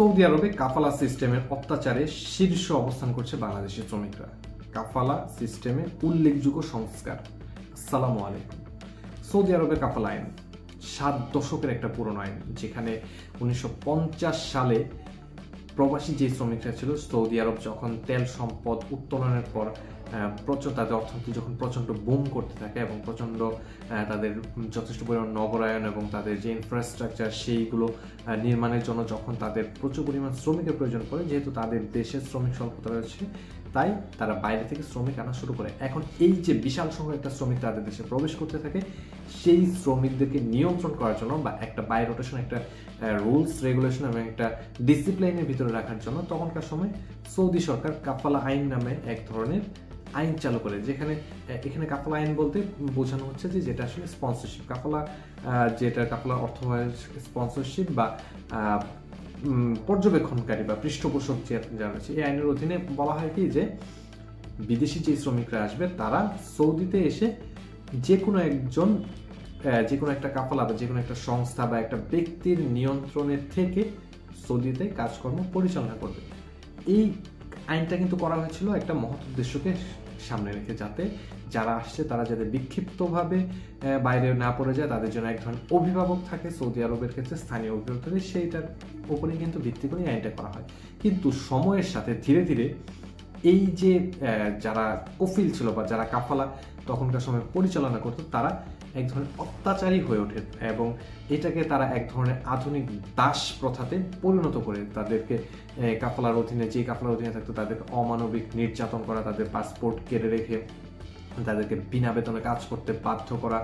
Saudi আরবে কাফালা সিস্টেমের অত্যাচারে শীর্ষ অবস্থান করছে বাংলাদেশের শ্রমিকরা। কাফালা সিস্টেমে উল্লেখযোগ্য সংস্কার। আসসালামু আলাইকুম। সৌদি আরবের কাফালা আইন 7 দশকের একটা পুরনো আইন, যেখানে 1950 সালে প্রবাসী যে শ্রমিকরা ছিল, সৌদি আরব যখন তেল সম্পদ উত্তোলনের পর তাদের অর্থনীতি যখন প্রচণ্ড বুম করতে থাকে এবং প্রচণ্ড তাদের যথেষ্ট পরিমাণ নগরায়ন এবং তাদের যে ইনফ্রাস্ট্রাকচার সেইগুলো নির্মাণের জন্য যখন তাদের প্রচুর পরিমাণ শ্রমিকের প্রয়োজন পড়ে, যেহেতু তাদের দেশের শ্রমিক স্বল্পতা রয়েছে, তাই তারা বাইরে থেকে শ্রমিক আনা শুরু করে। এখন এই যে বিশাল সংখ্যক একটা শ্রমিক তাদের দেশে প্রবেশ করতে থাকে, সেই শ্রমিকদেরকে নিয়ন্ত্রণ করার জন্য বা একটা বাই রোটেশন, একটা রুলস রেগুলেশন এবং একটা ডিসিপ্লিনের ভিতরে রাখার জন্য তখনকার সময় সৌদি সরকার কাফালা আইন নামে এক ধরনের আইন চালু করে। এখানে কাফালা আইন বলতে বোঝানো হচ্ছে যে যেটা আসলে স্পন্সরশিপ। কাফালার অর্থ হয় স্পন্সরশিপ বা পর্যবেক্ষণকারী বা পৃষ্ঠপোষক যারা রয়েছে। এই আইনের অধীনে বলা হয় কি যে বিদেশি যে শ্রমিকরা আসবে তারা সৌদিতে এসে যে কোনো একটা কাফালা বা যে কোনো একটা সংস্থা বা একটা ব্যক্তির নিয়ন্ত্রণের থেকে সৌদিতে কাজকর্ম পরিচালনা করবে। এই আইনটা কিন্তু করা হয়েছিল একটা মহৎ উদ্দেশ্যকে সামনে রেখে, যাতে যারা আসছে তারা যাতে বিক্ষিপ্তভাবে বাইরে না পড়ে যায়, তাদের জন্য এক ধরনের অভিভাবক থাকে। সৌদি আরবের ক্ষেত্রে স্থানীয় অভিভাবক থাকে, সেইটার উপরে কিন্তু ভিত্তি করে আইনটা করা হয়। কিন্তু সময়ের সাথে ধীরে ধীরে এই যে যারা কফিল ছিল বা যারা কাফালা তখনকার সময় পরিচালনা করতো, তারা এক ধরনের অত্যাচারী হয়ে ওঠে এবং এটাকে তারা এক ধরনের আধুনিক দাস প্রথাতে পরিণত করে। তাদেরকে কাফালার অধীনে থাকতো তাদেরকে অমানবিক নির্যাতন করা, তাদের পাসপোর্ট কেড়ে রেখে তাদেরকে বিনা বেতনে কাজ করতে বাধ্য করা,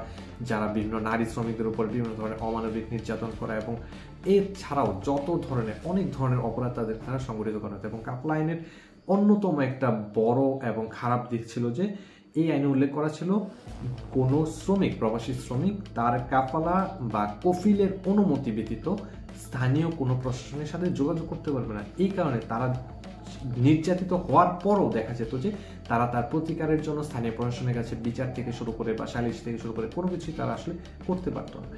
যারা বিভিন্ন নারী শ্রমিকদের উপর বিভিন্ন ধরনের অমানবিক নির্যাতন করা, এবং এছাড়াও অনেক ধরনের অপরাধ তাদের দ্বারা সংগঠিত করা হতো। এবং কাফালা আইনের অন্যতম একটা বড় এবং খারাপ দিক ছিল যে এই আইনে উল্লেখ করা ছিল কোনো প্রবাসী শ্রমিক তার কাফালা বা কফিলের অনুমতি ব্যতীত স্থানীয় কোনো প্রশাসনের সাথে যোগাযোগ করতে পারবে না। এই কারণে তারা নির্যাতিত হওয়ার পরও দেখা যেত যে তারা তার প্রতিকারের জন্য স্থানীয় প্রশাসনের কাছে বিচার থেকে শুরু করে বা সালিশ থেকে শুরু করে কোনো কিছুই তারা আসলে করতে পারত না।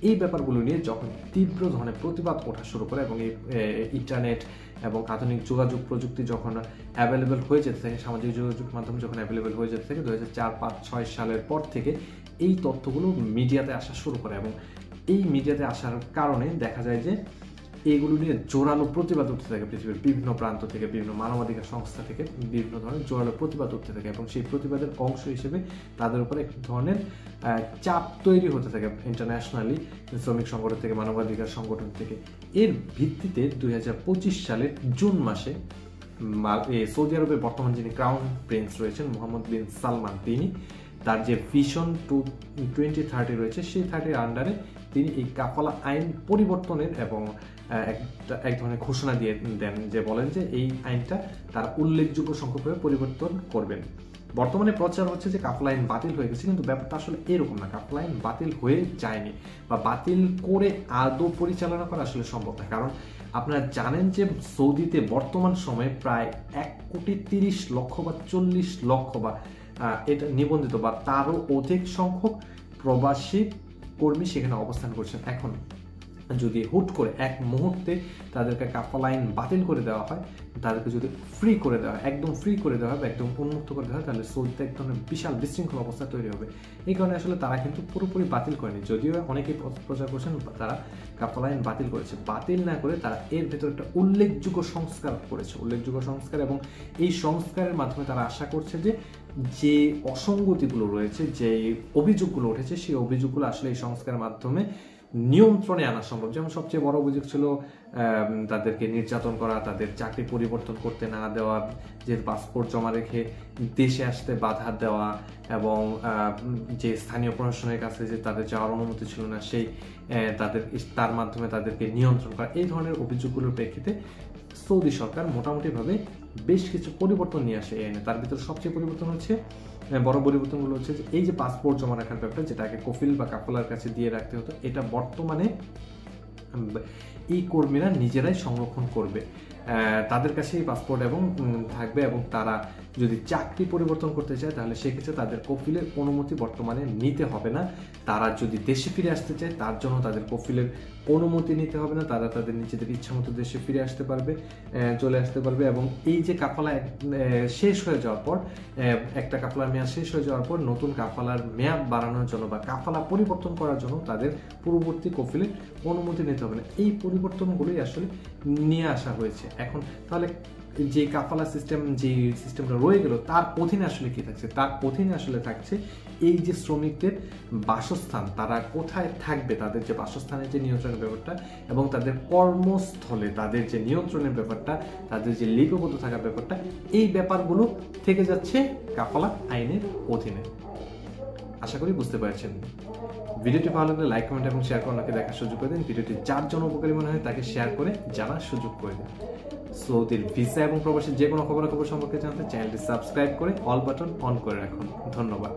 এই ব্যাপারগুলো নিয়ে যখন তীব্র ধরনের প্রতিবাদ ওঠা শুরু করে এবং এই ইন্টারনেট এবং আধুনিক যোগাযোগ প্রযুক্তি যখন অ্যাভেলেবেল হয়ে যেতে থাকে, সামাজিক যোগাযোগ মাধ্যম যখন অ্যাভেলেবেল হয়ে যেতে থাকে 2004, 5, 6 সালের পর থেকে এই তথ্যগুলো মিডিয়াতে আসা শুরু করে। এবং এই মিডিয়াতে আসার কারণে দেখা যায় যে এগুলো নিয়ে জোরালো প্রতিবাদ উঠতে থাকে পৃথিবীর বিভিন্ন প্রান্ত থেকে, বিভিন্ন মানবাধিকার সংস্থা থেকে বিভিন্ন ধরনের জোরালো প্রতিবাদ উঠতে থাকে। এবং সেই প্রতিবাদের অংশ হিসেবে তাদের উপর এক ধরনের চাপ তৈরি হতে থাকে ইন্টারন্যাশনালি, শ্রমিক সংগঠন থেকে, মানবাধিকার সংগঠন থেকে। এর ভিত্তিতে 2025 সালের জুন মাসে সৌদি আরবের বর্তমান যিনি ক্রাউন প্রিন্স রয়েছেন মোহাম্মদ বিন সালমান, তিনি তার যে ভিশন 2030 রয়েছে সেই 30 আন্ডারে তিনি এই কাফালা আইন পরিবর্তনের এবং এক ধরনের ঘোষণা দিয়ে দেন, যে বলেন যে এই আইনটা তারা উল্লেখযোগ্য সংখ্যক পরিবর্তন করবেন। বর্তমানে প্রচার হচ্ছে যে কাফালা আইন বাতিল হয়ে গেছে, কিন্তু ব্যাপারটা আসলে এরকম না। কাফালা আইন বাতিল হয়ে যায়নি বা বাতিল করে আদৌ পরিচালনা করা আসলে সম্ভব না। কারণ আপনারা জানেন যে সৌদিতে বর্তমান সময়ে প্রায় 1,30,00,000 বা 40 লক্ষ বা এটা নিবন্ধিত বা তারও অধিক সংখ্যক প্রবাসী কর্মী সেখানে অবস্থান করছেন। এখন যদি হুট করে এক মুহূর্তে তাদেরকে কাফালা আইন বাতিল করে দেওয়া হয়, তাদেরকে যদি ফ্রি করে দেওয়া হয়, একদম ফ্রি করে দেওয়া হবে, একদম উন্মুক্ত করে দেওয়া হয়, তাহলে সৌদিতে এক ধরনের বিশাল বিশৃঙ্খল অবস্থা তৈরি হবে। এই কারণে আসলে তারা কিন্তু পুরোপুরি বাতিল করেনি, যদিও অনেকেই প্রচার করছেন তারা কাফালা আইন বাতিল করেছে। বাতিল না করে তারা এর ভেতরে একটা উল্লেখযোগ্য সংস্কার করেছে, এবং এই সংস্কারের মাধ্যমে তারা আশা করছে যে অসঙ্গতিগুলো রয়েছে, যে অভিযোগগুলো উঠেছে, সেই অভিযোগগুলো আসলে এই সংস্কারের মাধ্যমে নিয়ন্ত্রণে আনা সম্ভব। যেমন সবচেয়ে বড় অভিযোগ ছিল তাদেরকে নির্যাতন করা, তাদের চাকরি পরিবর্তন করতে না দেওয়া, যে পাসপোর্ট জমা রেখে দেশে আসতে বাধা দেওয়া, এবং যে স্থানীয় প্রশাসনের কাছে যে তাদের যাওয়ার অনুমতি ছিল না সেই তার মাধ্যমে তাদেরকে নিয়ন্ত্রণ করা। এই ধরনের অভিযোগগুলোর প্রেক্ষিতে সৌদি সরকার মোটামুটিভাবে বেশ কিছু পরিবর্তন নিয়ে আসে এই আইনে। তার ভিতরে সবচেয়ে বড় পরিবর্তনগুলো হচ্ছে যে এই যে পাসপোর্ট জমা রাখার ব্যাপারটা, যেটা আগে কফিল বা কাফালার কাছে দিয়ে রাখতে হতো, এটা বর্তমানে এই কর্মীরা নিজেরাই সংরক্ষণ করবে। তাদের কাছেই পাসপোর্ট এবং থাকবে, এবং তারা যদি চাকরি পরিবর্তন করতে চায় তাহলে সেক্ষেত্রে তাদের কফিলের অনুমতি বর্তমানে নিতে হবে না। তারা যদি দেশে ফিরে আসতে চায় তার জন্য তাদের কফিলের অনুমতি নিতে হবে না, তারা তাদের নিজেদের ইচ্ছা মতো দেশে ফিরে আসতে পারবে, চলে আসতে পারবে। এবং এই যে কাফালা শেষ হয়ে যাওয়ার পর, একটা কাফালার মেয়াদ শেষ হয়ে যাওয়ার পর নতুন কাফালার মেয়াদ বাড়ানোর জন্য বা কাফালা পরিবর্তন করার জন্য তাদের পূর্ববর্তী কফিলের অনুমতি নিতে হবে না। এই পরিবর্তনগুলোই আসলে নিয়ে আসা হয়েছে। এখন তাহলে যে কাফালা সিস্টেম, যে সিস্টেমটা রয়ে গেল তার অধীনে আসলে কি থাকছে? তার অধীনে আসলে থাকছে এই যে শ্রমিকদের বাসস্থান, তারা কোথায় থাকবে, তাদের যে বাসস্থানের যে নিয়ন্ত্রণের ব্যাপারটা, এবং তাদের কর্মস্থলে তাদের যে নিয়ন্ত্রণের ব্যাপারটা, তাদের যে লিপিবদ্ধ থাকার ব্যাপারটা, এই ব্যাপারগুলো থেকে যাচ্ছে কাফালা আইনের অধীনে। আশা করি বুঝতে পারছেন। ভিডিওটি ভালো লাগলে লাইক, কমেন্ট এবং শেয়ার করে ওনাকে দেখার সুযোগ করে দিন। ভিডিওটি যার জন্য উপকারী মনে হয় তাকে শেয়ার করে জানার সুযোগ করে দিন। সৌদির ভিসা এবং প্রবাসী যে কোনো খবরাখবর সম্পর্কে জানতে চ্যানেলটি সাবস্ক্রাইব করে অল বাটন অন করে রাখুন। ধন্যবাদ।